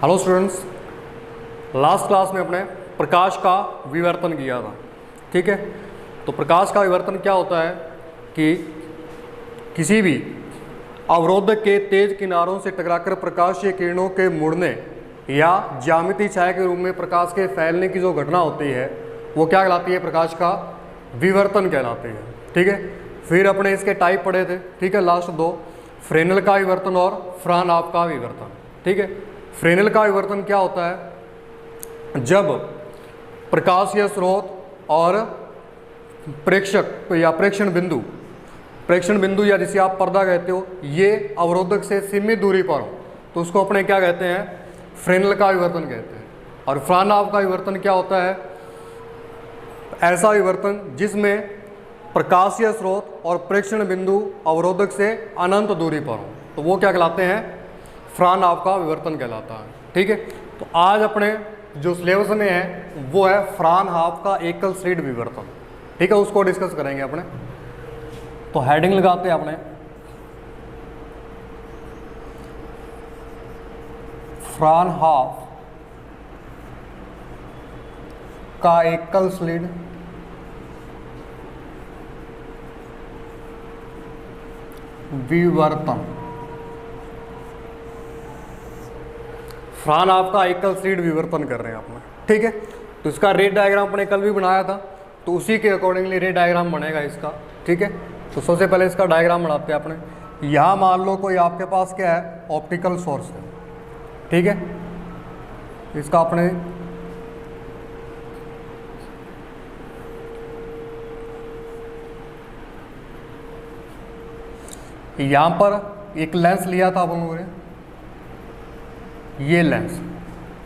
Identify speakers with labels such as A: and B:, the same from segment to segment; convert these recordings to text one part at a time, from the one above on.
A: Hello students, last class में अपने प्रकाश का विवर्तन किया था। ठीक है, तो प्रकाश का विवर्तन क्या होता है कि किसी भी अवरोधक के तेज किनारों से टकराकर प्रकाशीय किरणों के मुड़ने या ज्यामितीय छाया के रूप में प्रकाश के फैलने की जो घटना होती है वो क्या कहलाती है? प्रकाश का विवर्तन कहलाती है। ठीक है, फिर अपने इसके टाइप पढ़े थे। ठीक है, लास्ट दो, फ्रेनेल का विवर्तन और फ्रानहोफ का विवर्तन। ठीक है, फ्रेनेल का विवर्तन क्या होता है? जब प्रकाशीय स्रोत और प्रेक्षक या प्रेक्षण बिंदु या जिसे आप पर्दा कहते हो, ये अवरोधक से सीमित दूरी पर हो तो उसको अपने क्या कहते हैं? फ्रेनेल का विवर्तन कहते हैं। और फ्रानहोफ का विवर्तन क्या होता है? ऐसा विवर्तन जिसमें प्रकाशीय स्रोत और प्रेक्षण बिंदु अवरोधक से अनंत दूरी पर हो तो वो क्या कहलाते हैं? फ्रानहोफ का विवर्तन कहलाता है। ठीक है, तो आज अपने जो सिलेबस में है वो है फ्रानहोफ का एकल स्लिट विवर्तन। ठीक है, उसको डिस्कस करेंगे अपने। तो हेडिंग लगाते हैं अपने, फ्रानहोफ का एकल स्लिट विवर्तन। फ्रानहोफ का एकल स्लिट विवर्तन कर रहे हैं अपने। ठीक है, तो इसका रेट डायग्राम अपने कल भी बनाया था तो उसी के अकॉर्डिंगली रेट डायग्राम बनेगा इसका। ठीक है, तो सबसे पहले इसका डायग्राम बनाते हैं अपने। यहाँ मान लो कोई आपके पास क्या है? ऑप्टिकल सोर्स है। ठीक है, इसका अपने यहाँ पर एक लेंस लिया था अपन लोगों ने, ये लेंस।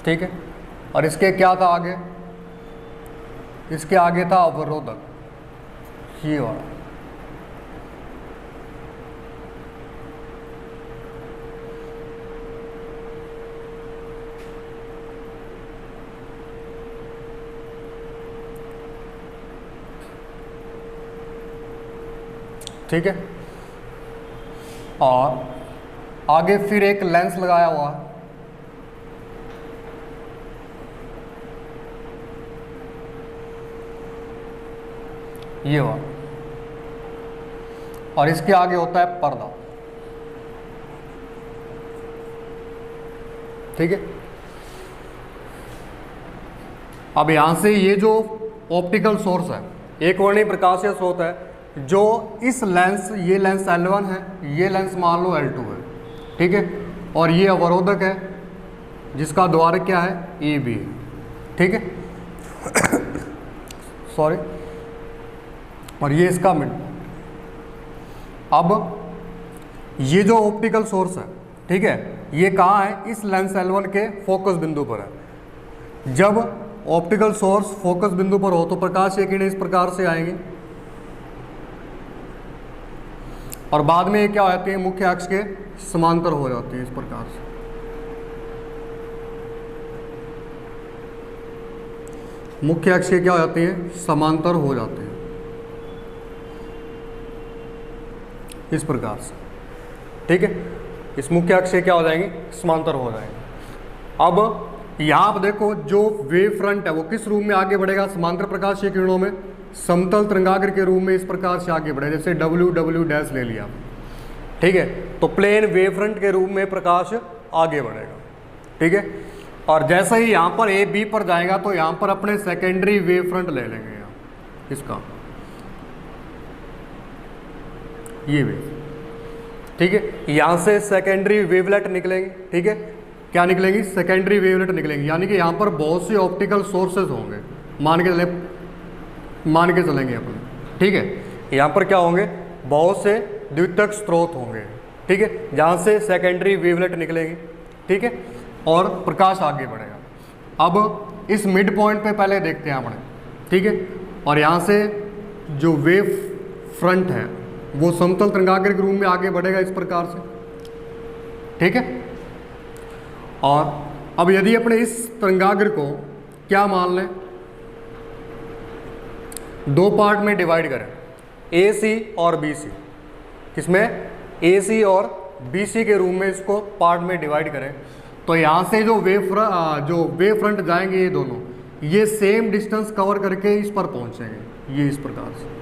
A: ठीक है, और इसके क्या था आगे? इसके आगे था अवरोधक, ये वाला। ठीक है, और आगे फिर एक लेंस लगाया हुआ है, ये वाला, और इसके आगे होता है पर्दा। ठीक है, अब यहां से ये जो ऑप्टिकल सोर्स है, एक वर्णीय प्रकाशीय स्रोत है जो इस लेंस, ये लेंस L1 है, ये लेंस मान लो L2 है। ठीक है, और ये अवरोधक है जिसका द्वारक क्या है? AB है। ठीक है सॉरी, और ये इसका मिड। अब ये जो ऑप्टिकल सोर्स है, ठीक है, ये कहाँ है? इस लेंस L1 के फोकस बिंदु पर है। जब ऑप्टिकल सोर्स फोकस बिंदु पर हो तो प्रकाशीय किरणें इस प्रकार से आएंगी और बाद में ये क्या हो जाती है? मुख्य अक्ष के समांतर हो जाती है इस प्रकार से। मुख्य अक्ष के क्या हो जाती है? समांतर हो जाते हैं इस प्रकार से। ठीक है, इस मुख्य अक्ष से क्या हो जाएंगे? समांतर हो जाएंगे। अब यहाँ पर देखो, जो वेव फ्रंट है वो किस रूप में आगे बढ़ेगा? समांतर प्रकाशीय किरणों में समतल तरंगाग्र के रूप में इस प्रकार से आगे बढ़े। जैसे WW' ले लिया। ठीक है, तो प्लेन वेव फ्रंट के रूप में प्रकाश आगे बढ़ेगा। ठीक है, और जैसे ही यहाँ पर AB पर जाएगा तो यहाँ पर अपने सेकेंडरी वेव फ्रंट ले लेंगे यहाँ इसका, ये वेव। ठीक है, यहाँ से सेकेंडरी वेवलेट निकलेंगे। ठीक है, क्या निकलेंगी? सेकेंडरी वेवलेट निकलेंगी, यानी कि यहाँ पर बहुत सी ऑप्टिकल सोर्सेज होंगे, मान के चलेंगे अपन। ठीक है, यहाँ पर क्या होंगे? बहुत से द्वितीयक स्रोत होंगे। ठीक है, जहाँ से सेकेंडरी वेवलेट निकलेंगे। ठीक है, और प्रकाश आगे बढ़ेगा। अब इस मिड पॉइंट पे पहले देखते हैं अपने। ठीक है, और यहाँ से जो वेव फ्रंट है वो समतल तरंगाग्र के रूप में आगे बढ़ेगा इस प्रकार से। ठीक है, और अब यदि अपने इस तरंगाग्र को क्या मान लें? दो पार्ट में डिवाइड करें, AC और BC। किसमें? AC और BC के रूप में इसको पार्ट में डिवाइड करें तो यहाँ से जो वेव फ्रंट जाएंगे ये दोनों, ये सेम डिस्टेंस कवर करके इस पर पहुंचेंगे, ये इस प्रकार से,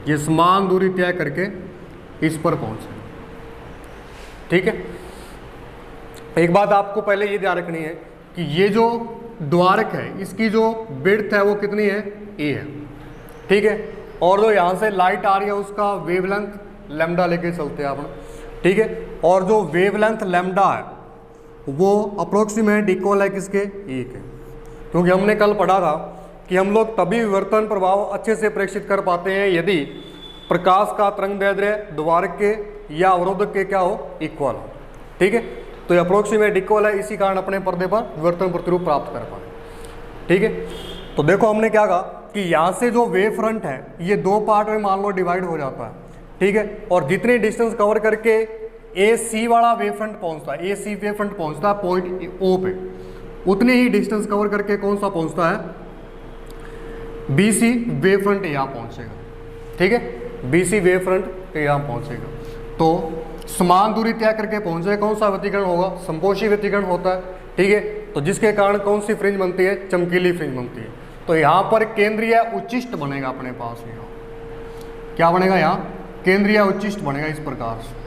A: ये समान दूरी तय करके इस पर पहुंचेंगे। ठीक है, एक बात आपको पहले ये ध्यान रखनी है कि ये जो द्वारक है इसकी जो विड्थ है वो कितनी है, ए है। ठीक है, और जो यहाँ से लाइट आ रही है उसका वेवलेंथ लैम्डा लेके चलते हैं अपन। ठीक है, और जो वेवलेंथ लैम्डा है वो अप्रोक्सीमेट इक्वल है किसके, ए के। क्योंकि हमने कल पढ़ा था कि हम लोग तभी विवर्तन प्रभाव अच्छे से प्रेक्षित कर पाते हैं यदि प्रकाश का तरंगदैर्ध्य द्वारक के या अवरोधक के क्या हो, इक्वल हो। ठीक है, तो ये अप्रोक्सीमेट इक्वल है, इसी कारण अपने पर्दे पर विवर्तन प्रतिरूप प्राप्त कर पाए। ठीक है, तो देखो हमने क्या कहा कि यहाँ से जो वेव फ्रंट है ये दो पार्ट में मान लो डिवाइड हो जाता है। ठीक है, और जितने डिस्टेंस कवर करके ए सी वाला वेव फ्रंट पहुंचता है, ए सी वेव फ्रंट पहुंचता है पॉइंट ओ पे, उतने ही डिस्टेंस कवर करके कौन सा पहुंचता है, बी सी वेव फ्रंट यहाँ पहुंचेगा। ठीक है, बी सी वेव फ्रंट यहाँ पहुंचेगा, तो समान दूरी तय करके पहुंचे, कौन सा व्यतिकरण होगा, संपोषी व्यतिकरण होता है। ठीक है, तो जिसके कारण कौन सी फ्रिंज बनती है, चमकीली फ्रिंज बनती है। तो यहाँ पर केंद्रीय उच्चिष्ट बनेगा अपने पास, यहाँ क्या बनेगा, यहाँ केंद्रीय उच्चिष्ट बनेगा इस प्रकार से।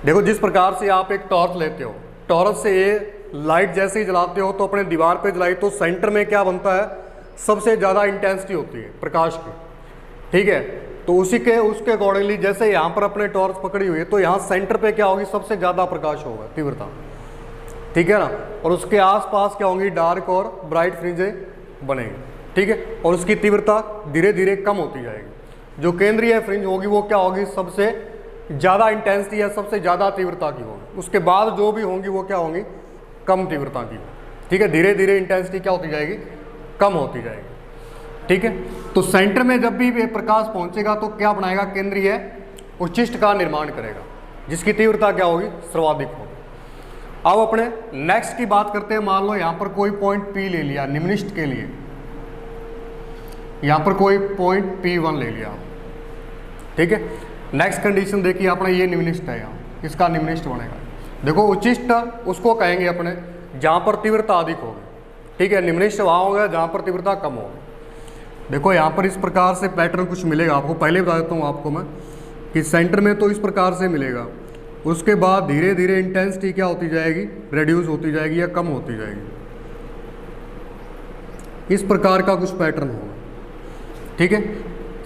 A: देखो जिस प्रकार से आप एक टॉर्च लेते हो, टॉर्च से ये लाइट जैसे ही जलाते हो तो अपने दीवार पे जलाई तो सेंटर में क्या बनता है, सबसे ज़्यादा इंटेंसिटी होती है प्रकाश की। ठीक है, तो उसके अकॉर्डिंगली जैसे यहाँ पर अपने टॉर्च पकड़ी हुई है तो यहाँ सेंटर पे क्या होगी, सबसे ज़्यादा प्रकाश होगा, तीव्रता। ठीक है ना, और उसके आसपास क्या होंगी, डार्क और ब्राइट फ्रिंजें बनेंगी। ठीक है, और उसकी तीव्रता धीरे धीरे कम होती जाएगी। जो केंद्रीय फ्रिंज होगी वो क्या होगी, सबसे ज़्यादा इंटेंसिटी या सबसे ज़्यादा तीव्रता की होगी। उसके बाद जो भी होंगी वो क्या होंगी, कम तीव्रता की। ठीक है, धीरे धीरे इंटेंसिटी क्या होती जाएगी, कम होती जाएगी। ठीक है, तो सेंटर में जब भी प्रकाश पहुंचेगा तो क्या बनाएगा, केंद्रीय उच्चिष्ट का निर्माण करेगा, जिसकी तीव्रता क्या होगी, सर्वाधिक होगी। अब अपने नेक्स्ट की बात करते हैं। मान लो यहाँ पर कोई पॉइंट P ले लिया निम्नलिखित के लिए, यहाँ पर कोई पॉइंट P1 ले लिया। ठीक है, नेक्स्ट कंडीशन देखिए अपने, ये निम्नलिखित है, यहाँ इसका निम्नलिखित बनेगा। देखो उच्चिष्ट उसको कहेंगे अपने जहाँ पर तीव्रता अधिक होगी। ठीक है, निम्नलिखित वहाँ होगा जहाँ पर तीव्रता कम होगी। देखो यहाँ पर इस प्रकार से पैटर्न कुछ मिलेगा आपको, पहले बता देता हूँ आपको मैं कि सेंटर में तो इस प्रकार से मिलेगा, उसके बाद धीरे धीरे इंटेंसिटी क्या होती जाएगी, रिड्यूस होती जाएगी या कम होती जाएगी। इस प्रकार का कुछ पैटर्न होगा। ठीक है,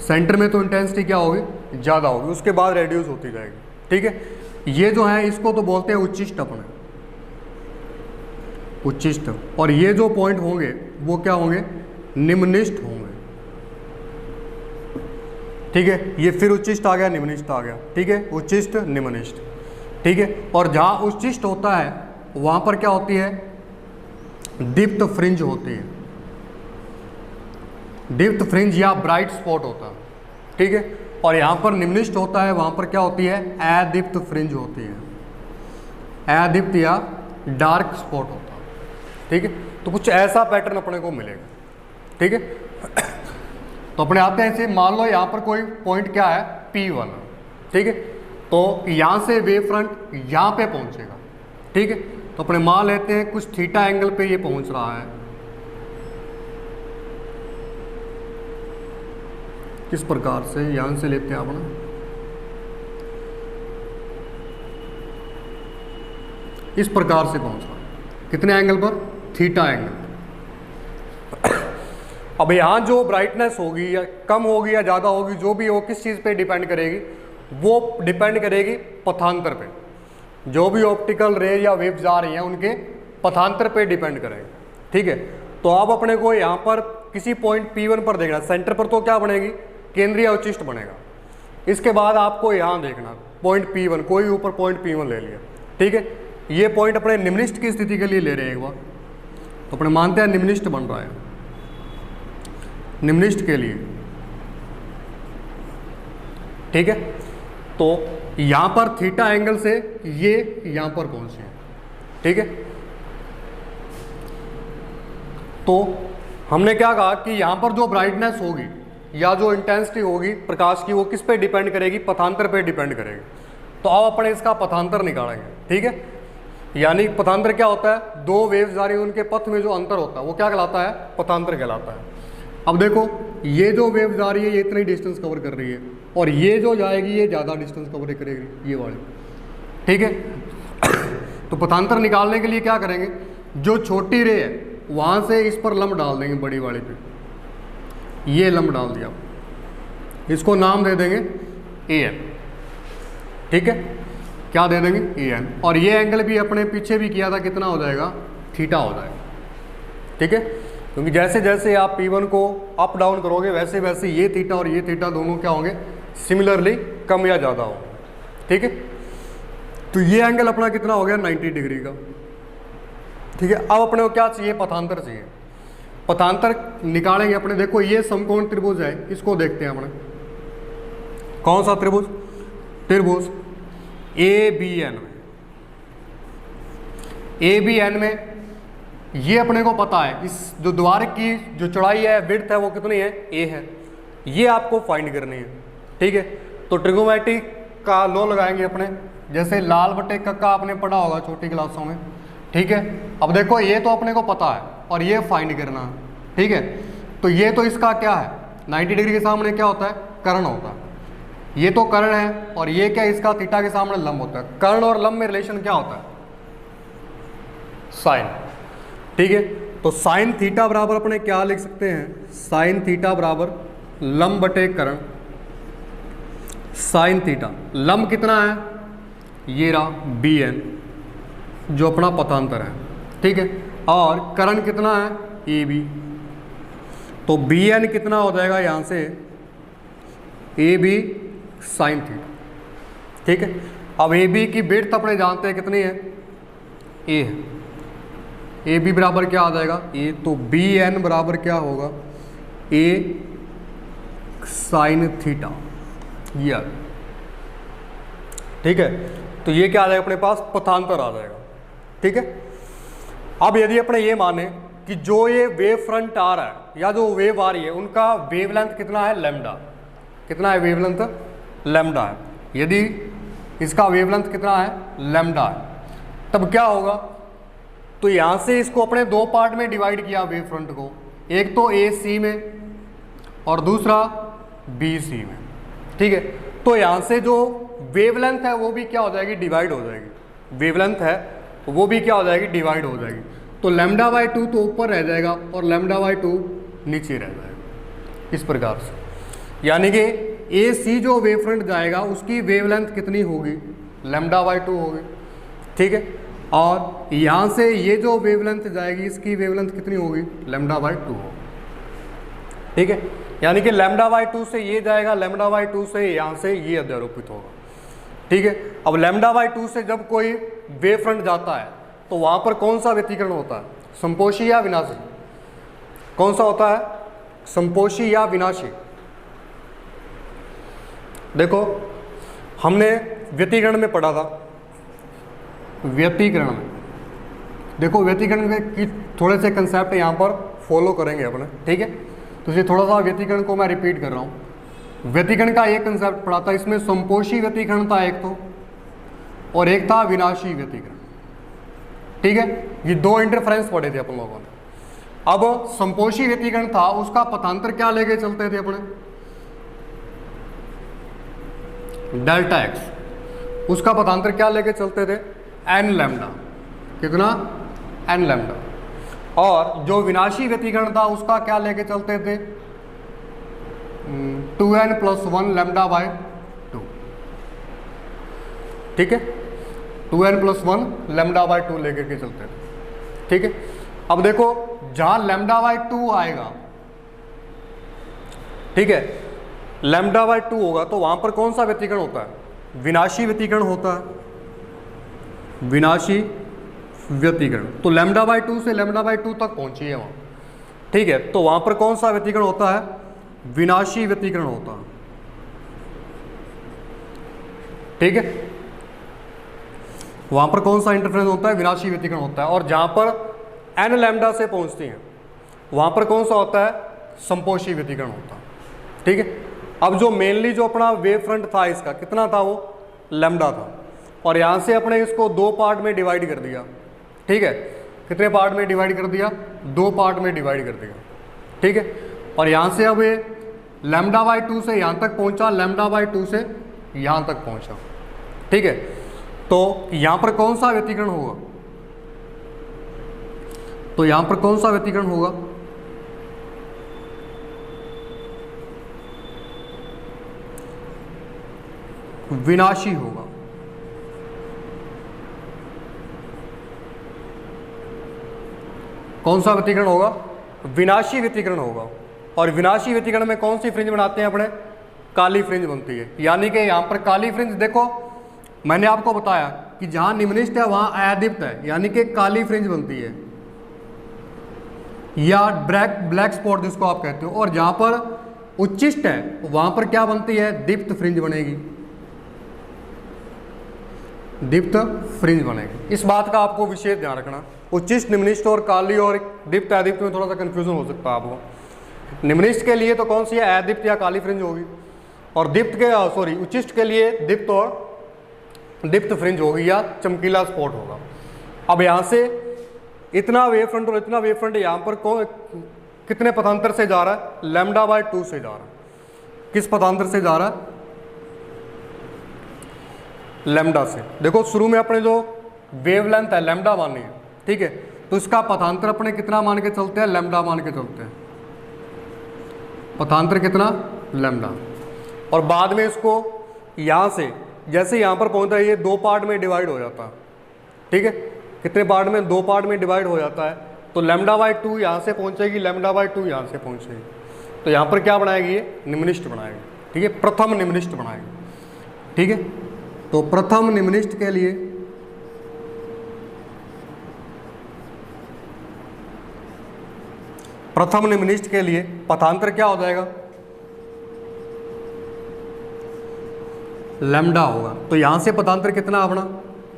A: सेंटर में तो इंटेंसिटी क्या होगी, ज़्यादा होगी, उसके बाद रिड्यूस होती जाएगी। ठीक है, ये जो है इसको तो बोलते हैं उच्चिष्ट अपने, उच्चिष्ट। और ये जो पॉइंट होंगे वो क्या होंगे, निम्नलिखित होंगे। ठीक है, ये फिर उच्चिष्ट आ गया, निम्नलिखित आ गया। ठीक है, उच्चिष्ट निम्नलिखित। ठीक है, और जहाँ उच्चिष्ट होता है वहाँ पर क्या होती है, दीप्त फ्रिंज होती है, दीप्त फ्रिंज या ब्राइट स्पॉट होता है। ठीक है, और यहाँ पर निम्नलिखित होता है वहाँ पर क्या होती है, अदीप्त फ्रिंज होती है, अदीप्त या डार्क स्पॉट होता है। ठीक है, तो कुछ ऐसा पैटर्न अपने को मिलेगा। ठीक है, तो अपने आते हैं ऐसे, मान लो यहाँ पर कोई पॉइंट क्या है, P1। ठीक है, तो यहाँ से वेव फ्रंट यहाँ पे पहुँचेगा। ठीक है, तो अपने मान लेते हैं कुछ थीटा एंगल पे ये पहुँच रहा है, किस प्रकार से, यहाँ से लेते हैं अपना, इस प्रकार से पहुँच रहा है, कितने एंगल पर, थीटा एंगल। अब यहाँ जो ब्राइटनेस होगी या कम होगी या ज़्यादा होगी, जो भी हो, किस चीज़ पे डिपेंड करेगी, वो डिपेंड करेगी पथांतर पे। जो भी ऑप्टिकल रे या वेव्स आ रही हैं उनके पथांतर पे डिपेंड करेगी। ठीक है, तो अब अपने को यहाँ पर किसी पॉइंट P1 पर देखना, सेंटर पर तो क्या बनेगी, केंद्रीय उच्चिष्ट बनेगा। इसके बाद आपको यहाँ देखना पॉइंट P1, कोई ऊपर पॉइंट P1 ले लिया। ठीक है, ये पॉइंट अपने निम्नलिखित की स्थिति के लिए ले रहे हैं एक बार, तो अपने मानते हैं निम्नलिखित बन रहा है, निम्नलिखित के लिए। ठीक है, तो यहाँ पर थीटा एंगल से ये यहाँ पर पहुँचे। ठीक है, तो हमने क्या कहा कि यहाँ पर जो ब्राइटनेस होगी या जो इंटेंसिटी होगी प्रकाश की, वो किस पे डिपेंड करेगी, पथांतर पे डिपेंड करेगी। तो अब अपने इसका पथांतर निकालेंगे, ठीक है। यानी पथांतर क्या होता है, दो वेव्स जा रही है उनके पथ में जो अंतर होता है वो क्या कहलाता है, पथांतर कहलाता है। अब देखो ये जो वेव जा रही है ये इतनी डिस्टेंस कवर कर रही है और ये जो जाएगी ये ज़्यादा डिस्टेंस कवर करेगी, ये वाली, ठीक है। तो पथांतर निकालने के लिए क्या करेंगे, जो छोटी रे है वहाँ से इस पर लंब डाल देंगे, बड़ी वाली पे ये लंब डाल दिया, इसको नाम दे देंगे AN, ठीक है। क्या दे देंगे, AN। और ये एंगल भी अपने पीछे भी किया था, कितना हो जाएगा, थीटा हो जाएगा, ठीक है। क्योंकि जैसे जैसे आप P1 को अप डाउन करोगे वैसे वैसे ये थीटा और ये थीटा दोनों क्या होंगे, सिमिलरली कम या ज़्यादा हो, ठीक है। तो ये एंगल अपना कितना हो गया, 90 डिग्री का, ठीक है। अब अपने को क्या चाहिए, पथांतर चाहिए। पथांतर निकालेंगे अपने, देखो ये समकोण त्रिभुज है, इसको देखते हैं अपने, कौन सा त्रिभुज, त्रिभुज ABN में, ABN में ये अपने को पता है, इस जो द्वार की जो चौड़ाई है, विड्थ है, वो कितनी है, A है, ये आपको फाइंड करनी है, ठीक है। तो ट्रिगोनोमेट्री का लॉ लगाएंगे अपने, जैसे लाल बटे कक्का आपने पढ़ा होगा छोटी क्लासों में, ठीक है। अब देखो ये तो अपने को पता है और ये फाइंड करना है, ठीक है। तो ये तो इसका क्या है, 90 डिग्री के सामने क्या होता है, कर्ण होता है, ये तो कर्ण है, और ये क्या, इसका थीटा के सामने लंब होता है। कर्ण और लंब में रिलेशन क्या होता है, साइन, ठीक है। तो साइन थीटा बराबर अपने क्या लिख सकते हैं, साइन थीटा बराबर लंब बटे कर्ण, साइन थीटा, लंब कितना है, ये रहा BN जो अपना पथांतर है, ठीक है। और कर्ण कितना है, AB, तो BN कितना हो जाएगा यहाँ से, AB साइन थीटा, ठीक है। अब AB की विड्थ अपने जानते हैं कितनी है, A है, AB बराबर क्या आ जाएगा, A, तो BN बराबर क्या होगा, A साइन थीटा, ये आ, ठीक है। तो ये क्या आ जाएगा अपने पास, पथांतर आ जाएगा, ठीक है। अब यदि अपने ये माने कि जो ये वेव फ्रंट आ रहा है या जो वेव आ रही है उनका वेवलेंथ कितना है, लैम्डा, कितना है वेवलेंथ, लैम्डा है। यदि इसका वेवलेंथ कितना है, लैम्डा है, तब क्या होगा, तो यहाँ से इसको अपने दो पार्ट में डिवाइड किया वेव फ्रंट को, एक तो AC में और दूसरा BC में, ठीक है। तो यहाँ से जो वेवलेंथ है वो भी क्या हो जाएगी, डिवाइड हो जाएगी, वेवलेंथ है वो भी क्या हो जाएगी, डिवाइड हो जाएगी। तो λ/2 तो ऊपर रह जाएगा और λ/2 नीचे रह जाएगा, इस प्रकार से। यानी कि AC जो वेव फ्रंट जाएगा उसकी वेवलेंथ कितनी होगी, λ/2 होगी, ठीक है। और यहाँ से ये जो वेवलेंथ जाएगी इसकी वेवलेंथ कितनी होगी, λ/2 होगी, ठीक है। यानी कि λ/2 से ये जाएगा, λ/2 से यहाँ से ये अध्यारोपित होगा, ठीक है। अब λ/2 से जब कोई वेव फ्रंट जाता है तो वहाँ पर कौन सा व्यतिकरण होता है, संपोषी या विनाशी, कौन सा होता है, संपोषी या विनाशी। देखो हमने व्यतिकरण में पढ़ा था, व्यतिकरण में देखो व्यतिकरण में की थोड़े से कंसेप्ट यहाँ पर फॉलो करेंगे अपने, ठीक है। तो ये थोड़ा सा व्यतिकरण को मैं रिपीट कर रहा हूँ। व्यतिकरण का एक कंसेप्ट पढ़ा था, इसमें संपोषी व्यतिकरण था एक तो, और एक था विनाशी व्यतिकरण, ठीक है। ये दो इंटरफेरेंस पढ़े थे अपन लोगों ने। अब संपोषी व्यतिकरण था, उसका पथांतर क्या लेके चलते थे अपने, डेल्टा एक्स, उसका पथांतर क्या लेके चलते थे, n लैम्डा, कितना, n लैम्डा। और जो विनाशी व्यतिकरण था उसका क्या लेके चलते थे, 2n + 1 λ/2, ठीक है, 2n + 1 λ/2 लेके के चलते थे, ठीक है। अब देखो जहां λ/2 आएगा, ठीक है, λ/2 होगा तो वहां पर कौन सा व्यतिकरण होता है, विनाशी व्यतिकरण होता है, विनाशी व्यतिकरण। तो λ/2 से λ/2 तक पहुंची है वहां, ठीक है। तो वहां पर कौन सा व्यतिकरण होता है, विनाशी व्यतिकरण होता है, ठीक है। वहां पर कौन सा इंटरफेरेंस होता है, विनाशी व्यतिकरण होता है। और जहां पर n लैम्डा से पहुंचती हैं वहां पर कौन सा होता है, संपोषी व्यतिकरण होता है, ठीक है। अब जो मेनली जो अपना वेव फ्रंट था इसका कितना था, वो लैम्डा था, और यहाँ से अपने इसको 2 पार्ट में डिवाइड कर दिया, ठीक है। कितने पार्ट में डिवाइड कर दिया? 2 पार्ट में डिवाइड कर दिया, ठीक है। और यहाँ से अब ये λ/2 से यहाँ तक पहुँचा, λ/2 से यहाँ तक पहुँचा, ठीक है। तो यहाँ पर कौन सा व्यतिकरण होगा? तो यहाँ पर कौन सा व्यतिकरण होगा? विनाशी होगा। कौन सा व्यतिकरण होगा? विनाशी व्यतिकरण होगा। और विनाशी व्यतिकरण में कौन सी फ्रिंज बनाते हैं अपने? काली फ्रिंज बनती है। यानी कि यहाँ पर काली फ्रिंज, देखो मैंने आपको बताया कि जहां निम्नलिखित है वहां अदीप्त है, यानी कि काली फ्रिंज बनती है, या ब्लैक स्पॉट जिसको आप कहते हो। और जहां पर उच्चिष्ट है वहां पर क्या बनती है? दीप्त फ्रिंज बनेगी, दीप्त फ्रिंज बनेगी। इस बात का आपको विशेष ध्यान रखना। उच्चिष्ट, निम्नलिखित और काली और दीप्त अदीप्त में थोड़ा सा कंफ्यूजन हो सकता है आपको। निम्नलिखित के लिए तो कौन सी है? अदीप्त या काली फ्रिंज होगी, और दीप्त के उच्चिष्ट के लिए दीप्त और दीप्त फ्रिंज होगी या चमकीला स्पॉट होगा। अब यहाँ से इतना वेव फ्रंट और इतना वेव फ्रंट यहाँ पर कितने पथांतर से जा रहा है? λ/2 से जा रहा है। किस पथांतर से जा रहा है? लैम्डा से। देखो शुरू में अपने जो वेवलेंथ है लैम्डा मानी है, ठीक है, तो इसका पथांतर अपने कितना मान के चलते हैं? लैम्डा मान के चलते हैं। पथांतर कितना? लैम्डा। और बाद में इसको यहाँ से जैसे यहाँ पर पहुँचता है ये 2 पार्ट में डिवाइड हो जाता है, ठीक है। कितने पार्ट में? 2 पार्ट में डिवाइड हो जाता है। तो λ/2 यहाँ से पहुँचेगी, λ/2 यहाँ से पहुँचेगी। तो यहाँ पर क्या बनाएगी? ये निम्नलिखित बनाएगी, ठीक है, प्रथम निम्नलिखित बनाएगी, ठीक है। तो प्रथम निम्नलिखित के लिए पथांतर क्या हो जाएगा? लैम्डा होगा। तो यहां से पथांतर कितना अपना?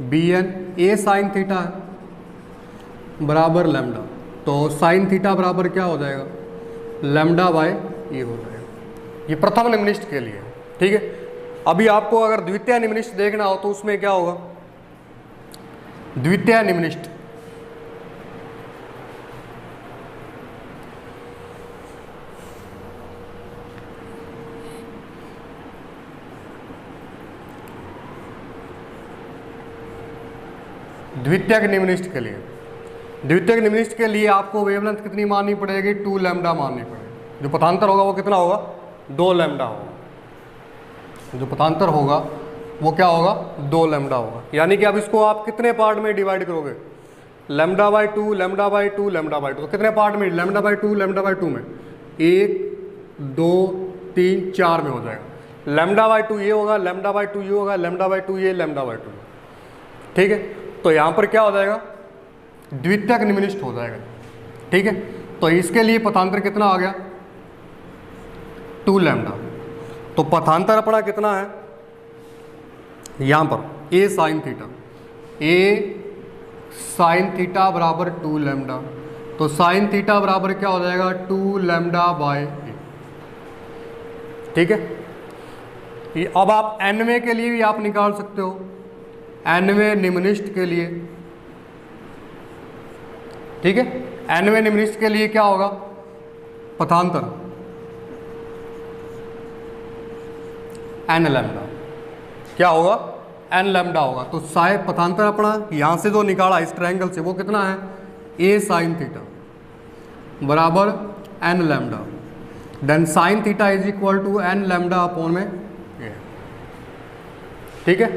A: bn a sin थीटा है बराबर लैम्डा। तो sin थीटा बराबर क्या हो जाएगा? λ/a हो जाएगा। ये प्रथम निम्नलिखित के लिए, ठीक है। अभी आपको अगर द्वितीय निम्नलिखित देखना हो तो उसमें क्या होगा? द्वितीय निम्नलिखित द्वितीयक निम्नलिखित के लिए आपको वेवलेंथ कितनी माननी पड़ेगी? 2 लैम्डा माननी पड़ेगी। जो पथांतर होगा वो कितना होगा? 2 लैम्डा होगा। जो पथांतर होगा वो क्या होगा? 2 लैम्डा होगा। यानी कि अब इसको आप कितने पार्ट में डिवाइड करोगे? λ/2 λ/2 λ/2। तो कितने पार्ट में? λ/2 में 1 2 3 4 में हो जाएगा। λ/2 ये होगा, λ/2 ये होगा, λ/2 ये, λ/2, ठीक है। तो यहाँ पर क्या हो जाएगा? द्वितीयक निम्नलिखित हो जाएगा, ठीक है। तो इसके लिए पथांतर कितना आ गया? 2 लैम्डा। तो पथांतर अपना कितना है? यहाँ पर a sin थीटा बराबर 2 लैम्डा। तो sin थीटा बराबर क्या हो जाएगा? 2 λ/a, ठीक है। अब आप nवें के लिए भी आप निकाल सकते हो, nवें निम्नलिखित के लिए, ठीक है। nवें निम्नलिखित के लिए क्या होगा? पथांतर n लैम्डा। क्या होगा? n लैम्डा होगा। तो साइ पथांतर अपना यहाँ से जो निकाला इस ट्रायंगल से वो कितना है? a sin थीटा बराबर n lambda. Then sin theta is equal to n lambda upon में a, ठीक है।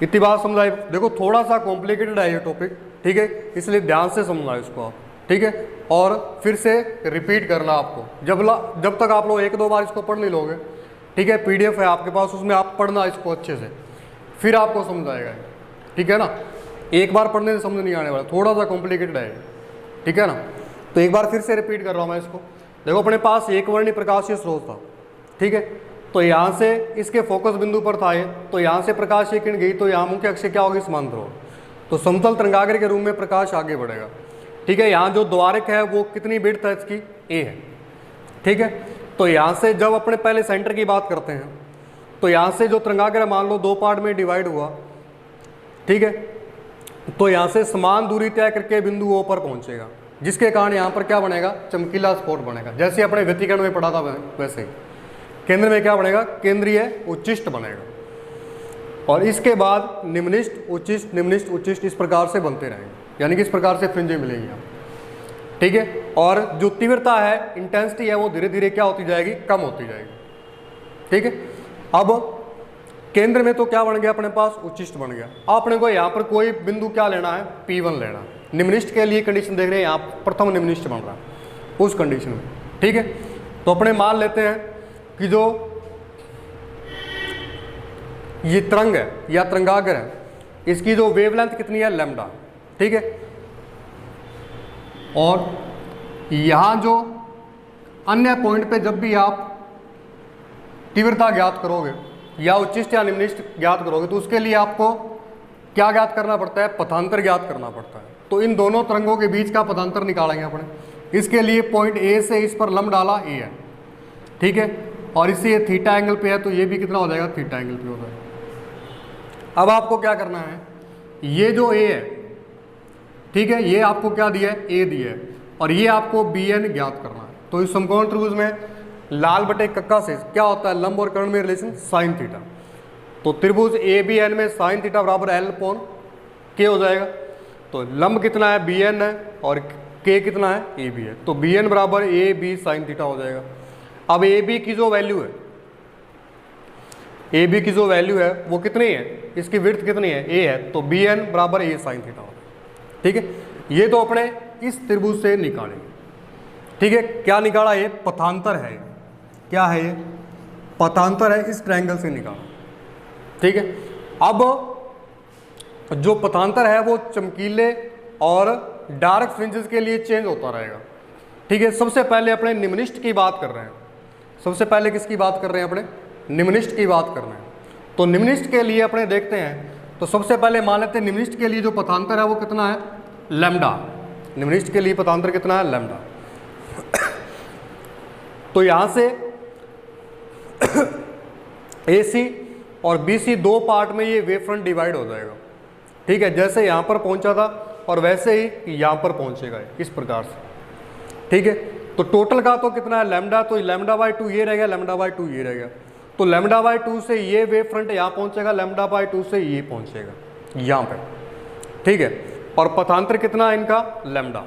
A: इतनी बात समझाई। देखो थोड़ा सा कॉम्प्लिकेटेड है ये टॉपिक, ठीक है, इसलिए ध्यान से समझना इसको आप, ठीक है। और फिर से रिपीट करना आपको, जब तक आप लोग 1-2 बार इसको पढ़ नहीं लोगे, ठीक है। PDF है आपके पास, उसमें आप पढ़ना इसको अच्छे से, फिर आपको समझ आएगा, ठीक है ना। एक बार पढ़ने से समझ नहीं आने वाला, थोड़ा सा कॉम्प्लिकेटेड है, ठीक है ना। तो एक बार फिर से रिपीट कर रहा हूँ मैं इसको। देखो अपने पास एक वर्णी प्रकाशीय स्रोत था, ठीक है। तो यहाँ से इसके फोकस बिंदु पर था ये, तो यहाँ से प्रकाश किरण गई तो यहाँ मुख्य अक्ष क्या होगी? समांतर होगी। तो समतल तरंगाग्र के रूप में प्रकाश आगे बढ़ेगा, ठीक है। यहाँ जो द्वारक है वो कितनी विड्थ है इसकी? a है, ठीक है। तो यहाँ से जब अपने पहले सेंटर की बात करते हैं तो यहाँ से जो तरंगाग्र मान लो 2 पार्ट में डिवाइड हुआ, ठीक है, तो यहाँ से समान दूरी तय करके बिंदु O पर पहुँचेगा, जिसके कारण यहाँ पर क्या बनेगा, चमकीला स्पॉट बनेगा। जैसे अपने व्यतिकरण में पढ़ा था वैसे ही केंद्र में क्या बनेगा, केंद्रीय उच्चिष्ट बनेगा, और इसके बाद निम्निष्ट उच्चिष्ट निम्निष्ट उच्चिष्ट इस प्रकार से बनते रहेंगे, यानी कि इस प्रकार से फ्रिंजें मिलेंगी यहाँ, ठीक है। और जो तीव्रता है, इंटेंसिटी है, वो धीरे धीरे क्या होती जाएगी, कम होती जाएगी, ठीक है। अब केंद्र में तो क्या बन गया अपने पास, उच्चिष्ट बन गया। आपने को यहाँ पर कोई बिंदु क्या लेना है, P1 लेना है। निम्निष्ट के लिए कंडीशन देख रहे हैं, यहाँ प्रथम निम्निष्ट बन रहा है उस कंडीशन में, ठीक है। तो अपने मान लेते हैं कि जो ये तरंग है या तरंगाग्र है, इसकी जो वेवलेंथ कितनी है, लैम्डा, ठीक है। और यहाँ जो अन्य पॉइंट पे जब भी आप तीव्रता ज्ञात करोगे या उच्चिष्ट या निम्निष्ट ज्ञात करोगे, तो उसके लिए आपको क्या ज्ञात करना पड़ता है, पथांतर ज्ञात करना पड़ता है। तो इन दोनों तरंगों के बीच का पथांतर निकालेंगे अपने। इसके लिए पॉइंट A से इस पर लंब डाला, A है, ठीक है, और इससे ये थीटा एंगल पे है, तो ये भी कितना हो जाएगा, थीटा एंगल पे हो जाएगा। अब आपको क्या करना है, ये जो A है, ठीक है, ये आपको क्या दिया है, A दिया है, और ये आपको BN ज्ञात करना है। तो इस समकोण त्रिभुज में लाल बटे कक्का से क्या होता है, लंब और कर्ण में रिलेशन साइन थीटा। तो त्रिभुज ABN में साइन थीटा बराबर L/K हो जाएगा। तो लंब कितना है, BN है, और K कितना है, AB है। तो BN बराबर AB साइन थीटा हो जाएगा। अब AB की जो वैल्यू है, AB की जो वैल्यू है वो कितनी है, इसकी विड्थ कितनी है, A है, तो BN बराबर A साइन थीटा होगा, ठीक है। ये तो अपने इस त्रिभुज से निकालेंगे, ठीक है। क्या निकाला, ये पथांतर है, क्या है ये, पथांतर है, इस ट्रायंगल से निकाला, ठीक है। अब जो पथांतर है वो चमकीले और डार्क फ्रिंजेस के लिए चेंज होता रहेगा, ठीक है। सबसे पहले अपने निम्निष्ट की बात कर रहे हैं, सबसे पहले किसकी बात कर रहे हैं, अपने निम्निष्ट की बात कर रहे हैं। तो निम्निष्ट के लिए अपने देखते हैं, तो सबसे पहले मान लेते हैं निम्निष्ट के लिए जो पथांतर है वो कितना है, लैम्डा। निम्निष्ट के लिए पथांतर कितना है, लैम्डा। तो यहां से AC और BC 2 पार्ट में ये वेव फ्रंट डिवाइड हो जाएगा, ठीक है। जैसे यहां पर पहुंचा था और वैसे ही यहां पर पहुंचेगा, इस प्रकार से, ठीक है। तो टोटल का तो कितना है, लैम्डा, तो λ/2 ये रहेगा, λ/2 ये रहेगा। तो λ/2 से ये वेव फ्रंट यहाँ पहुंचेगा, λ/2 से ये पहुंचेगा यहाँ पे, ठीक है। और पथांतर कितना है इनका, लैम्डा।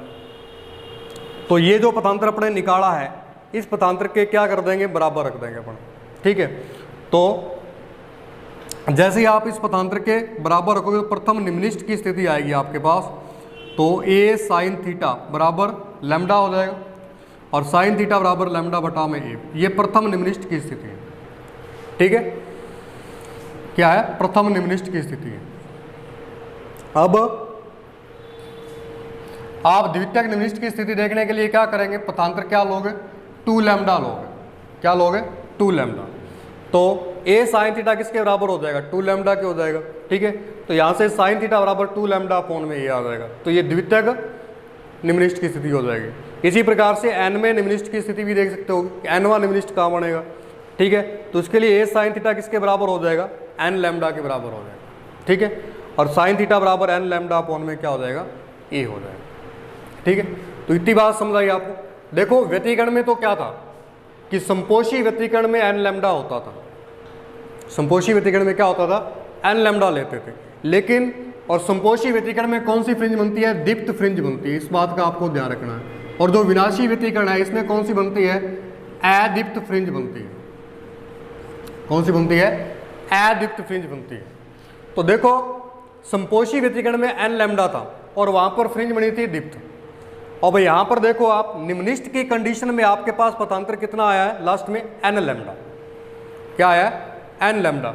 A: तो ये जो पथांतर अपने निकाला है, इस पथांतर के क्या कर देंगे, बराबर रख देंगे अपन, ठीक है। तो जैसे ही आप इस पथांतर के बराबर रखोगे तो प्रथम निम्निष्ट की स्थिति आएगी आपके पास। तो A साइन थीटा बराबर लैम्डा हो जाएगा, और साइन थीटा बराबर लैम्डा बटा में A, ये प्रथम निम्निष्ट की स्थिति है, ठीक है। क्या है, प्रथम निम्निष्ट की स्थिति है। अब आप द्वितीयक निम्निष्ट की स्थिति देखने के लिए क्या करेंगे, पथांतर क्या लोगे, 2 लैम्डा लोगे, क्या लोगे, 2 लैम्डा। तो A साइन थीटा किसके बराबर हो जाएगा, 2 लैम्डा के हो जाएगा, ठीक है। तो यहाँ से साइन थीटा बराबर 2 लैम्डा अपॉन में ये आ जाएगा। तो ये द्वितीयक निम्निष्ट की स्थिति हो जाएगी। इसी प्रकार से n में निम्निष्ट की स्थिति भी देख सकते हो, nवां निम्निष्ट कहाँ बनेगा, ठीक है। तो इसके लिए A साइन थीटा किसके बराबर हो जाएगा, n लैम्डा के बराबर हो जाएगा, ठीक है। और साइन थीटा बराबर n लैम्डा अपॉन में क्या हो जाएगा, A हो जाएगा, ठीक है। तो इतनी बात समझाइए आपको। देखो व्यतिकरण में तो क्या था कि संपोषी व्यतिकरण में n लैम्डा होता था, संपोषी व्यतिकरण में क्या होता था, n लैम्डा लेते थे। लेकिन और संपोषी व्यतिकरण में कौन सी फ्रिंज बनती है, दीप्त फ्रिंज बनती है, इस बात का आपको ध्यान रखना है। और जो विनाशी व्यतिकरण है इसमें कौन सी बनती है, अदीप्त फ्रिंज बनती है। कौन सी बनती है, अदीप्त फ्रिंज बनती है। तो देखो संपोषी व्यतिकरण में n लैम्डा था और वहां पर फ्रिंज बनी थी दीप्त। अब यहाँ पर देखो आप निम्निष्ट की कंडीशन में आपके पास पथांतर कितना आया है, लास्ट में n लैम्डा, क्या आया है, n लैम्डा।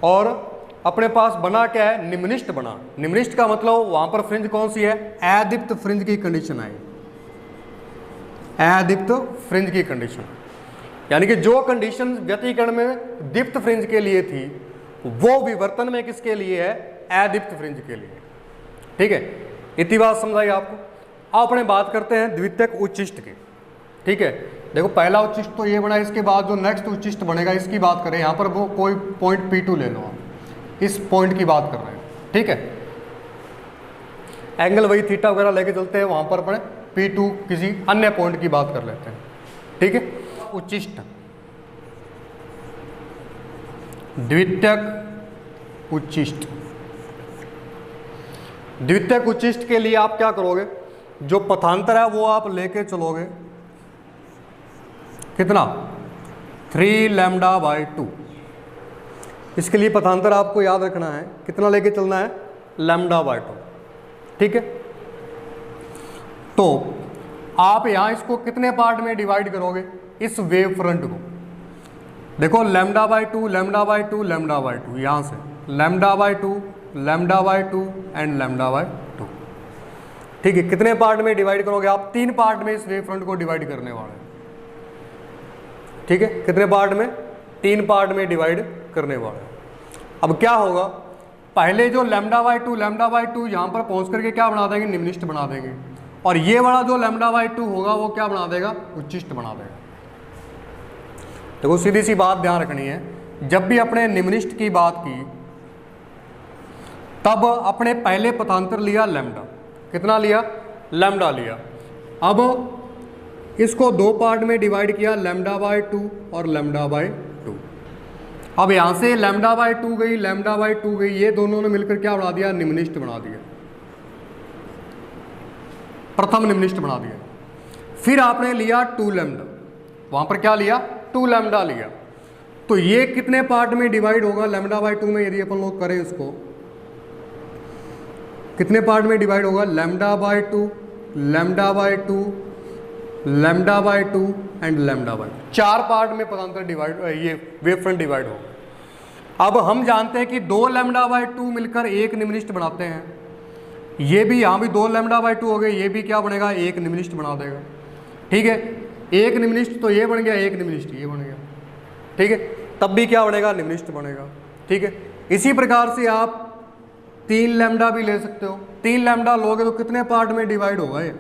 A: और अपने पास बना क्या है, निम्निष्ट बना। निम्निष्ट का मतलब वहां पर फ्रिंज कौन सी है, अदीप्त फ्रिंज की कंडीशन आई, अदीप्त फ्रिंज की कंडीशन। यानी कि जो कंडीशन व्यतिकरण में दीप्त फ्रिंज के लिए थी वो विवर्तन में किसके लिए है, अदीप्त फ्रिंज के लिए, ठीक है। इतनी बात समझाई आपको। अब अपने बात करते हैं द्वितीयक उच्चिष्ट की, ठीक है। देखो पहला उच्चिष्ट तो ये बना, इसके बाद जो नेक्स्ट उच्चिष्ट बनेगा इसकी बात करें, यहाँ पर वो कोई पॉइंट P2 ले लो आप, इस पॉइंट की बात कर रहे हैं, ठीक है। एंगल वही थीटा वगैरह लेके चलते हैं, वहाँ पर अपने P2 किसी अन्य पॉइंट की बात कर लेते हैं, ठीक है। उच्चिष्ट, द्वितीयक उच्चिष्ट। द्वितीयक उच्चिष्ट के लिए आप क्या करोगे, जो पथांतर है वो आप लेके चलोगे कितना, 3 λ/2। इसके लिए पथांतर आपको याद रखना है, कितना लेके चलना है, λ/2, ठीक है। तो आप यहां इसको कितने पार्ट में डिवाइड करोगे, इस वेव फ्रंट को देखो, λ/2 λ/2 λ/2, यहां से λ/2 λ/2 एंड λ/2, ठीक है। कितने पार्ट में डिवाइड करोगे आप, 3 पार्ट में इस वेव फ्रंट को डिवाइड करने वाले हैं, ठीक है। कितने पार्ट में, 3 पार्ट में डिवाइड करने वाले हैं। अब क्या होगा, पहले जो λ/2 यहाँ पर पहुँच करके क्या बना देंगे, निम्निष्ट बना देंगे, और ये वाला जो λ/2 होगा वो क्या बना देगा, उच्चिष्ट बना देगा। देखो सीधी सी बात ध्यान रखनी है, जब भी अपने निम्निष्ट की बात की तब अपने पहले पथांतर लिया लैम्डा, कितना लिया, लैम्डा लिया। अब इसको 2 पार्ट में डिवाइड किया, λ/2 और λ/2। अब यहाँ से λ/2 गई, λ/2 गई, ये दोनों ने मिलकर क्या बना दिया, निम्निष्ट बना दिया, प्रथम निम्निष्ट बना दिया। फिर आपने लिया 2 λ, वहाँ पर क्या लिया, 2 λ लिया। तो ये कितने पार्ट में डिवाइड होगा, λ/2 में यदि अपन लोग करें इसको, कितने पार्ट में डिवाइड होगा, λ/2 λ/2 λ/2 एंड λ/2, 4 पार्ट में पदांतर डिवाइड, ये वेव फ्रंट डिवाइड होगा। अब हम जानते हैं कि 2 λ/2 मिलकर एक निम्निष्ट बनाते हैं, ये भी यहाँ भी 2 λ/2 हो गए, ये भी क्या बनेगा, एक निम्निष्ट बना देगा, ठीक है। एक निम्निष्ट तो ये बन गया, एक निम्निष्ट ये बन गया, ठीक है। तब भी क्या बनेगा, निम्निष्ट बनेगा, ठीक है। इसी प्रकार से आप 3 λ भी ले सकते हो, 3 λ लोगे तो कितने पार्ट में डिवाइड होगा, ये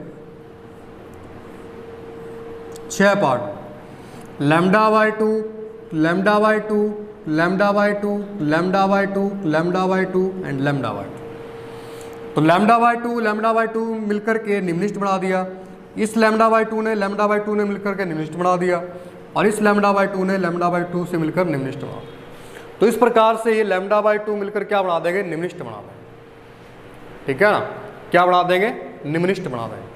A: 6 पार्ट, λ/2 λ/2 λ/2 λ/2 λ/2 एंड λ/2। तो λ/2 λ/2 मिलकर के निम्निष्ट बना दिया, इस λ/2 ने λ/2 ने मिलकर के निम्निष्ट बना दिया, और इस λ/2 ने λ/2 से मिलकर निम्निष्ट बना। तो इस प्रकार से ये λ/2 मिलकर क्या बना देंगे, निम्निष्ट बना देंगे, ठीक है ना। क्या बना देंगे, निम्निष्ट बना देंगे,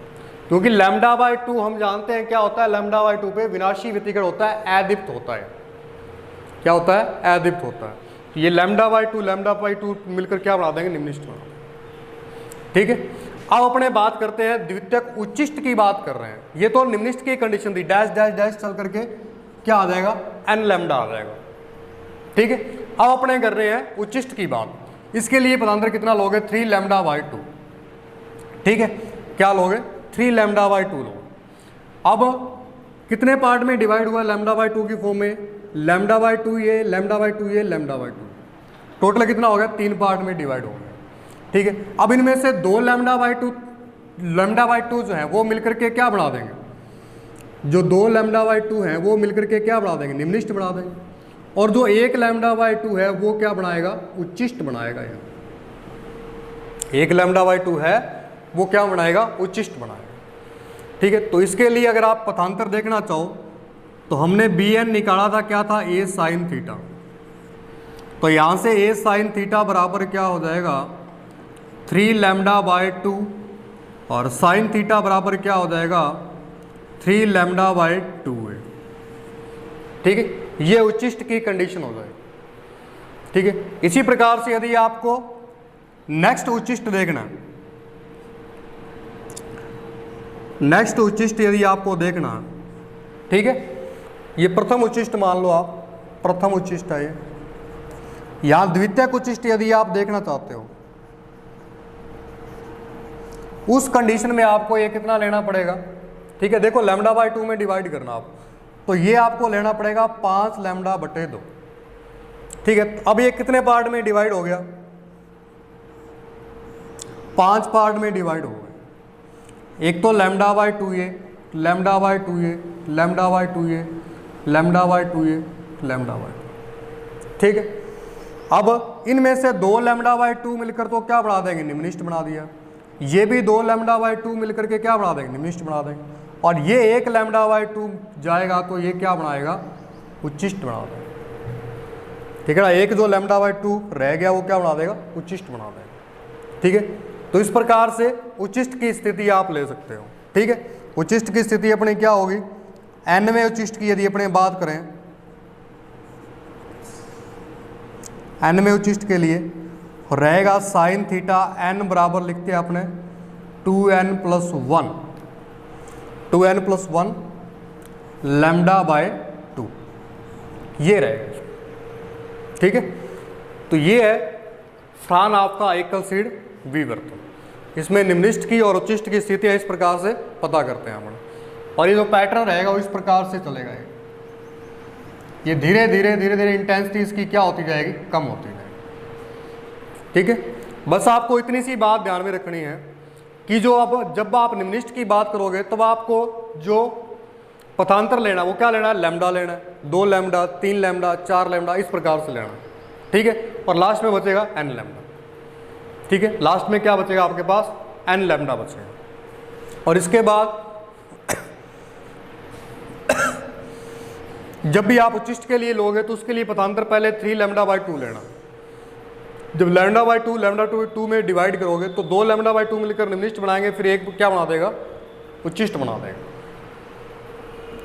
A: क्योंकि λ/2 हम जानते हैं क्या होता है, λ/2 पे विनाशी व्यतिकरण होता है, अदीप्त होता है। क्या होता है, अदीप्त होता है। तो ये λ/2 मिलकर क्या बना देंगे, निम्निष्ट बना देंगे, ठीक है। अब अपने बात करते हैं द्वितीयक उच्चिष्ट की बात कर रहे हैं, ये तो निम्निष्ट की कंडीशन थी, डैश डैश डैश चल करके क्या आ जाएगा, n λ आ जाएगा, ठीक है। अब अपने कर रहे हैं उच्चिष्ट की बात, इसके लिए पदांतर कितना लोगे, 3 λ/2, ठीक है। क्या लोगे, 3 λ/2 लोगे। अब कितने पार्ट में डिवाइड हुआ λ/2 की फॉर्म में, λ/2 ये λ/2 ये λ/2, टोटल कितना हो गया, 3 पार्ट में डिवाइड हो गया, ठीक है। अब इनमें से 2 λ/2 जो है वो मिलकर के क्या बना देंगे, जो 2 λ/2 है वो मिलकर के क्या बना देंगे, निम्निष्ट बना देंगे, और जो 1 λ/2 है वो क्या बनाएगा, उच्चिष्ट बनाएगा। यहाँ 1 λ/2 है वो क्या बनाएगा, उच्चिष्ट बनाएगा, ठीक है। तो इसके लिए अगर आप पथांतर देखना चाहो तो हमने bn निकाला था, क्या था, a sin थीटा। तो यहाँ से a sin थीटा बराबर क्या हो जाएगा, 3 λ/2, और sin थीटा बराबर क्या हो जाएगा, 3 λ/2 है, ठीक है। ये उच्चिष्ट की कंडीशन हो जाएगी, ठीक है। इसी प्रकार से यदि आपको नेक्स्ट उच्चिष्ट देखना है, नेक्स्ट उच्चिष्ट यदि आपको देखना है, ठीक है, ये प्रथम उच्चिष्ट मान लो आप, प्रथम उच्चिष्ट है ये। यहां द्वितीयक उच्चिष्ट यदि आप देखना चाहते हो, उस कंडीशन में आपको ये कितना लेना पड़ेगा, ठीक है। देखो λ/2 में डिवाइड करना आप, तो ये आपको लेना पड़ेगा 5 λ/2, ठीक है। अब ये कितने पार्ट में डिवाइड हो गया, 5 पार्ट में डिवाइड हो गया। एक तो λ/2 ये lambda by 2a, lambda by 2a, lambda by 2a, lambda by 2। ठीक है, अब इनमें से 2 लैम्डा बाई 2 मिलकर तो क्या बढ़ा देंगे, निम्नलिखित बना दिया। ये भी 2 लैम्डा बाई 2 मिलकर के क्या बढ़ा देंगे, निम्नलिखित बना देंगे। और ये 1 लैम्डा बाई 2 जाएगा तो ये क्या बनाएगा, उच्चिष्ट बना देगा। ठीक है ना, एक जो लैम्डा बाई 2 रह गया वो क्या बना देगा, उच्चिष्ट बना देगा। ठीक है, तो इस प्रकार से उच्चिष्ट की स्थिति आप ले सकते हो। ठीक है, उच्चिष्ट की स्थिति अपनी क्या होगी, n में उच्चिष्ट की यदि अपने बात करें, n में उच्चिष्ट के लिए रहेगा साइन थीटा n बराबर लिखते हैं अपने 2n plus 1, 2n plus 1 lambda by 2, ये रहेगा। ठीक है, तो ये है फ्रान आपका एकल सीड विवर्तन। इसमें निम्नलिखित की और उच्चिष्ट की स्थितियां इस प्रकार से पता करते हैं हम, और ये जो पैटर्न रहेगा वो इस प्रकार से चलेगा। ये धीरे धीरे धीरे धीरे इंटेंसिटी इसकी क्या होती जाएगी, कम होती जाएगी। ठीक है, बस आपको इतनी सी बात ध्यान में रखनी है कि जो अब जब आप निम्नलिखित की बात करोगे तब आपको जो पथांतर लेना वो क्या लेना है, लैम्डा लेना है, 2 लैम्डा, 3 लैम्डा, 4 लैम्डा, इस प्रकार से लेना है। ठीक है, और लास्ट में बचेगा n लैम्डा। ठीक है, लास्ट में क्या बचेगा आपके पास, n लैम्डा बचेगा। और इसके बाद जब भी आप उच्चिष्ट के लिए लोगे तो उसके लिए पथांतर पहले 3 लैम्डा बाई 2 लेना। जब लैम्डा बाई 2 लैम्डा 2 में डिवाइड करोगे तो 2 लैम्डा बाई 2 मिलकर निम्नलिखित बनाएंगे, फिर एक क्या बना देगा, उच्चिष्ट बना देगा।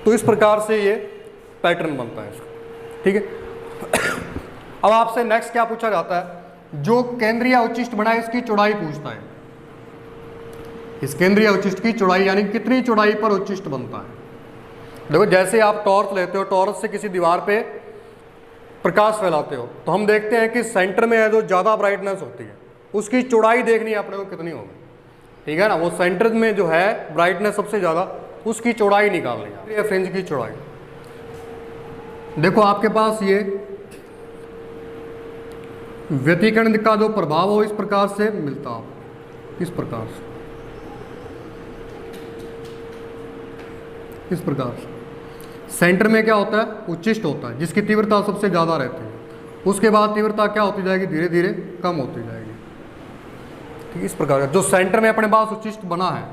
A: तो इस प्रकार से ये पैटर्न बनता है इसका। ठीक है, अब आपसे नेक्स्ट क्या पूछा जाता है, जो केंद्रीय उच्चिष्ट बना है इसकी चौड़ाई पूछता है। इस केंद्रीय उच्चिष्ट की चौड़ाई यानी कितनी चौड़ाई पर उच्चिष्ट बनता है। देखो, जैसे आप टॉर्च लेते हो, टॉर्च से किसी दीवार पे प्रकाश फैलाते हो, तो हम देखते हैं कि सेंटर में है जो ज़्यादा ब्राइटनेस होती है, उसकी चौड़ाई देखनी है अपने को कितनी होगी। ठीक है ना, वो सेंटर में जो है ब्राइटनेस सबसे ज़्यादा, उसकी चौड़ाई निकालनी है, ये फ्रिंज की चौड़ाई। देखो आपके पास ये व्यतिकरण का जो प्रभाव हो इस प्रकार से मिलता है, इस प्रकार से, इस प्रकार से सेंटर में क्या होता है, उच्चिष्ट होता है, जिसकी तीव्रता सबसे ज़्यादा रहती है। उसके बाद तीव्रता क्या होती जाएगी, धीरे धीरे कम होती जाएगी। ठीक, इस प्रकार जो सेंटर में अपने पास उच्चिष्ट बना है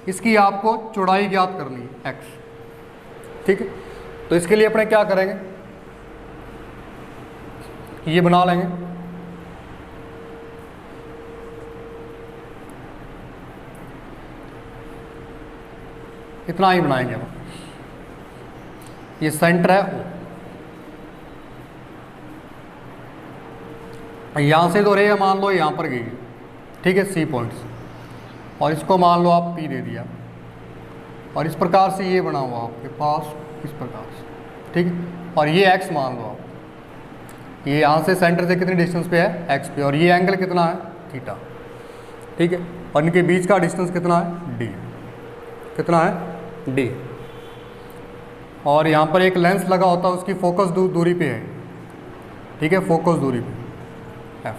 A: इसकी आपको चौड़ाई ज्ञात करनी है, x। ठीक है, तो इसके लिए अपने क्या करेंगे, ये बना लेंगे, इतना ही बनाएंगे हम। ये सेंटर है, यहां से तो रे मान लो यहां पर गई। ठीक है, C पॉइंट्स, और इसको मान लो आप P दे दिया, और इस प्रकार से ये बना हुआ आपके पास इस प्रकार से। ठीक है, और ये x मान लो आप, ये यहाँ से सेंटर से कितनी डिस्टेंस पे है, x पे, और ये एंगल कितना है, थीटा। ठीक है, और इनके बीच का डिस्टेंस कितना है, d, कितना है, d। और यहाँ पर एक लेंस लगा होता है, उसकी फोकस दूरी पे है। ठीक है, फोकस दूरी पे f।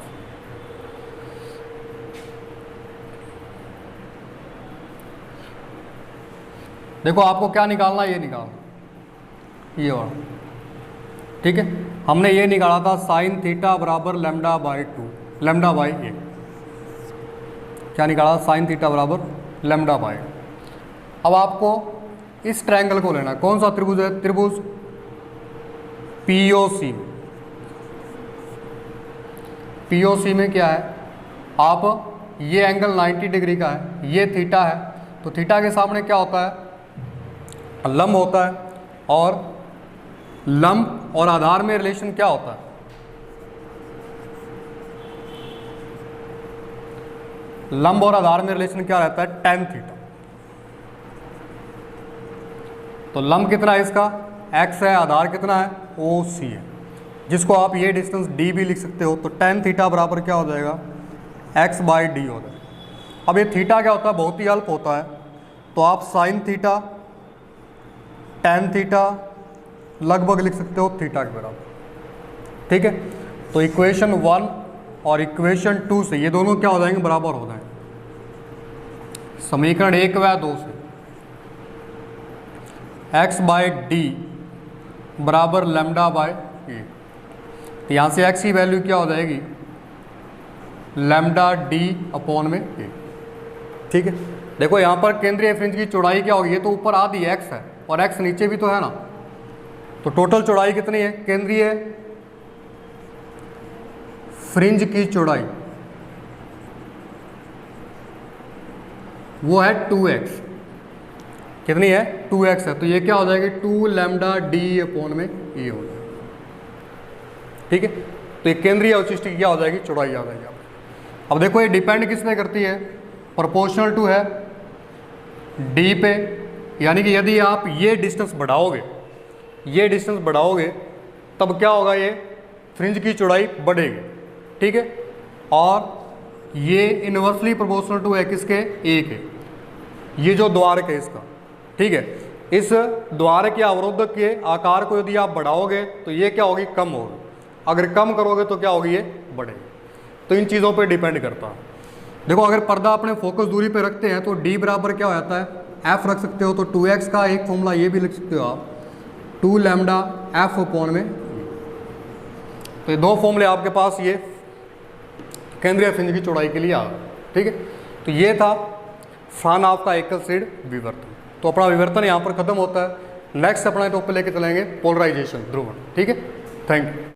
A: देखो आपको क्या निकालना है, ये निकालना, ये और। ठीक है, हमने ये निकाला था साइन थीटा बराबर लैम्डा बाई 2, लैम्डा बाई 1। क्या निकाला, साइन थीटा बराबर लैम्डा बाई। अब आपको इस ट्रायंगल को लेना, कौन सा त्रिभुज है, त्रिभुज POC। POC में क्या है, आप ये एंगल 90 डिग्री का है, ये थीटा है, तो थीटा के सामने क्या होता है, लंब होता है, और लंब और आधार में रिलेशन क्या होता है, लंब और आधार में रिलेशन क्या रहता है, tan थीटा। तो लंब कितना है इसका, x है, आधार कितना है, OC है, जिसको आप ये डिस्टेंस d भी लिख सकते हो। तो tan थीटा बराबर क्या हो जाएगा, x बाई डी हो जाएगा। अब ये थीटा क्या होता है, बहुत ही अल्प होता है, तो आप साइन थीटा tan थीटा लगभग लिख सकते हो थीटा के बराबर। ठीक है, तो इक्वेशन 1 और इक्वेशन 2 से ये दोनों क्या हो जाएंगे, बराबर हो जाएंगे। समीकरण 1 व 2 से एक्स बाय डी बराबर लैम्डा बाय ए। तो यहाँ से एक्स की वैल्यू क्या हो जाएगी, लैम्डा डी अपॉन में ए। ठीक है, देखो यहाँ पर केंद्रीय फ्रिंज की चौड़ाई क्या होगी, ये तो ऊपर आधी एक्स है और एक्स नीचे भी तो है ना, तो टोटल चौड़ाई कितनी है, केंद्रीय फ्रिंज की चौड़ाई वो है 2x, कितनी है 2x है, तो ये क्या हो जाएगी 2 लैम्डा डी अपॉन में ए हो जाएगा। ठीक है, तो ये केंद्रीय अवशिष्ट की क्या हो जाएगी, चौड़ाई आ जाएगी। अब देखो ये डिपेंड किस पे करती है, प्रोपोर्शनल टू है डी पे, यानी कि यदि आप ये डिस्टेंस बढ़ाओगे तब क्या होगा, ये फ्रिंज की चौड़ाई बढ़ेगी। ठीक है, और ये इनवर्सली प्रोपोर्शनल टू है किसके, ए के, ये जो द्वारक है इसका। ठीक है, इस द्वारक के अवरोधक के आकार को यदि आप बढ़ाओगे तो ये क्या होगी, कम होगी, अगर कम करोगे तो क्या होगी, ये बढ़ेगी। तो इन चीज़ों पे डिपेंड करता है। देखो अगर पर्दा अपने फोकस दूरी पे रखते हैं तो d बराबर क्या हो जाता है, f रख सकते हो, तो 2x का एक फॉर्मूला ये भी लिख सकते हो आप, 2 लैम्डा f अपॉन में। तो ये दो फॉर्मूले आपके पास ये केंद्रीय फ्रिंज की चौड़ाई के लिए आ गए। ठीक है, तो ये था फ्रानहोफ का एकल शेड विवर्तन। तो अपना विवर्तन यहाँ पर खत्म होता है। नेक्स्ट अपना टॉपिक लेके चलेंगे पोलराइजेशन, ध्रुवण। ठीक है, थैंक यू।